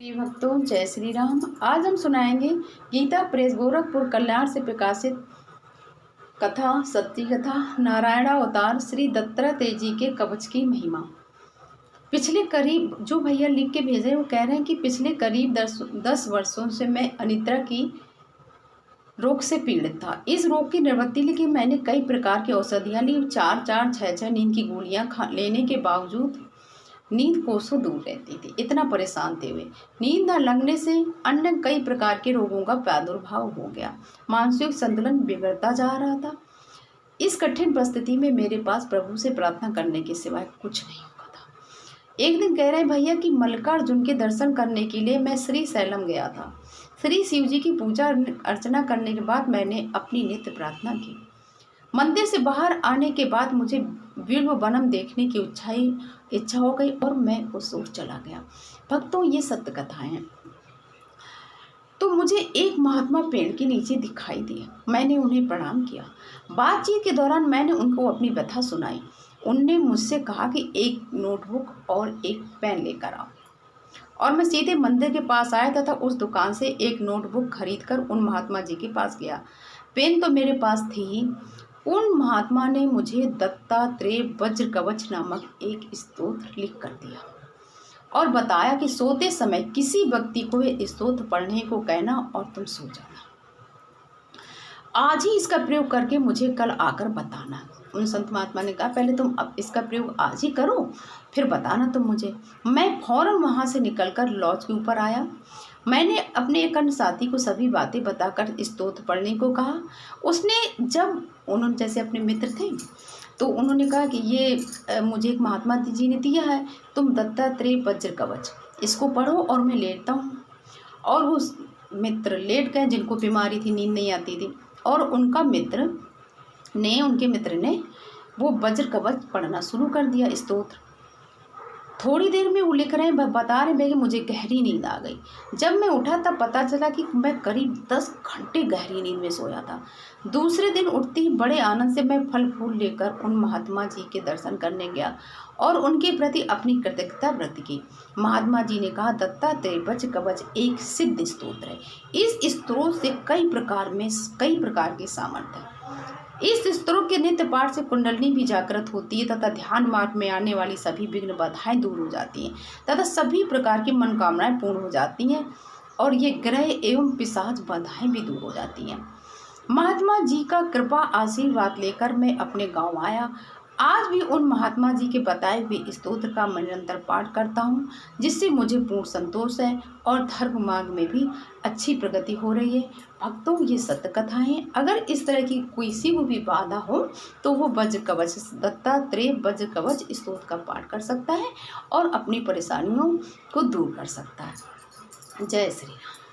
प्रिय भक्तों, जय श्री राम। आज हम सुनाएंगे गीता प्रेस गोरखपुर कल्याण से प्रकाशित कथा, सत्य कथा, नारायणावतार श्री दत्तात्रेय जी के कवच की महिमा। पिछले करीब जो भैया लिख के भेजे वो कह रहे हैं कि पिछले करीब 10 वर्षों से मैं अनिद्रा की रोग से पीड़ित था। इस रोग की निवृत्ति के लिए मैंने कई प्रकार की औषधियाँ ली। 4-4, 6-6 नींद की गोलियाँ लेने के बावजूद नींद कोसों दूर रहती थी। इतना परेशान थे वे। नींद न लगने से अन्य कई प्रकार के रोगों का प्रादुर्भाव हो गया। मानसिक संतुलन बिगड़ता जा रहा था। इस कठिन परिस्थिति में मेरे पास प्रभु से प्रार्थना करने के सिवाय कुछ नहीं होता था। एक दिन कह रहे भैया कि मल्लिकार्जुन के दर्शन करने के लिए मैं श्री शैलम गया था। श्री शिव जी की पूजा अर्चना करने के बाद मैंने अपनी नित्य प्रार्थना की। मंदिर से बाहर आने के बाद मुझे बिल्व वनम देखने की इच्छा हो गई और मैं उस ओर चला गया। भक्तों, ये सत्य कथाएं हैं। तो मुझे एक महात्मा पेड़ के नीचे दिखाई दिए। मैंने उन्हें प्रणाम किया। बातचीत के दौरान मैंने उनको अपनी व्यथा सुनाई। उनने मुझसे कहा कि एक नोटबुक और एक पेन लेकर आओ, और मैं सीधे मंदिर के पास आया तथा उस दुकान से एक नोटबुक खरीदकर उन महात्मा जी के पास गया। पेन तो मेरे पास थी ही। उन महात्मा ने मुझे दत्तात्रेय वज्र कवच नामक एक स्तोत्र लिख कर दिया और बताया कि सोते समय किसी व्यक्ति को यह स्तोत्र पढ़ने को कहना और तुम सो जाना। आज ही इसका प्रयोग करके मुझे कल आकर बताना। उन संत महात्मा ने कहा, पहले तुम अब इसका प्रयोग आज ही करो, फिर बताना तुम मुझे। मैं फौरन वहाँ से निकलकर लॉज के ऊपर आया। मैंने अपने एक अन्य साथी को सभी बातें बताकर स्तोत्र पढ़ने को कहा। उसने जब उन्होंने जैसे अपने मित्र थे तो उन्होंने कहा कि ये मुझे एक महात्मा जी ने दिया है, तुम दत्तात्रेय वज्र कवच इसको पढ़ो और मैं लेटता हूँ। और उस मित्र लेट गए जिनको बीमारी थी, नींद नहीं आती थी, और उनके मित्र ने वो वज्र कवच पढ़ना शुरू कर दिया स्तोत्र। थोड़ी देर में वो लिख रहे हैं, बता रहे हैं कि मुझे गहरी नींद आ गई। जब मैं उठा तब पता चला कि मैं करीब 10 घंटे गहरी नींद में सोया था। दूसरे दिन उठते ही बड़े आनंद से मैं फल फूल लेकर उन महात्मा जी के दर्शन करने गया और उनके प्रति अपनी कृतज्ञता व्यक्त की। महात्मा जी ने कहा, दत्तात्रेय वज्र कवच एक सिद्ध स्तोत्र है। इस स्तोत्र से कई प्रकार के सामर्थ्य है। इस स्तोत्र के नित्य पाठ से कुंडलिनी भी जागृत होती है तथा ध्यान मार्ग में आने वाली सभी विघ्न बाधाएं दूर हो जाती हैं तथा सभी प्रकार की मनोकामनाएं पूर्ण हो जाती हैं, और ये ग्रह एवं पिशाच बाधाएं भी दूर हो जाती हैं। महात्मा जी का कृपा आशीर्वाद लेकर मैं अपने गांव आया। आज भी उन महात्मा जी के बताए हुए स्तोत्र का मैं निरंतर पाठ करता हूँ, जिससे मुझे पूर्ण संतोष है और धर्म मार्ग में भी अच्छी प्रगति हो रही है। भक्तों, ये सत्य कथा है। अगर इस तरह की किसी को भी बाधा हो तो वो वज्र कवच, दत्तात्रेय वज्र कवच स्तोत्र का पाठ कर सकता है और अपनी परेशानियों को दूर कर सकता है। जय श्री राम।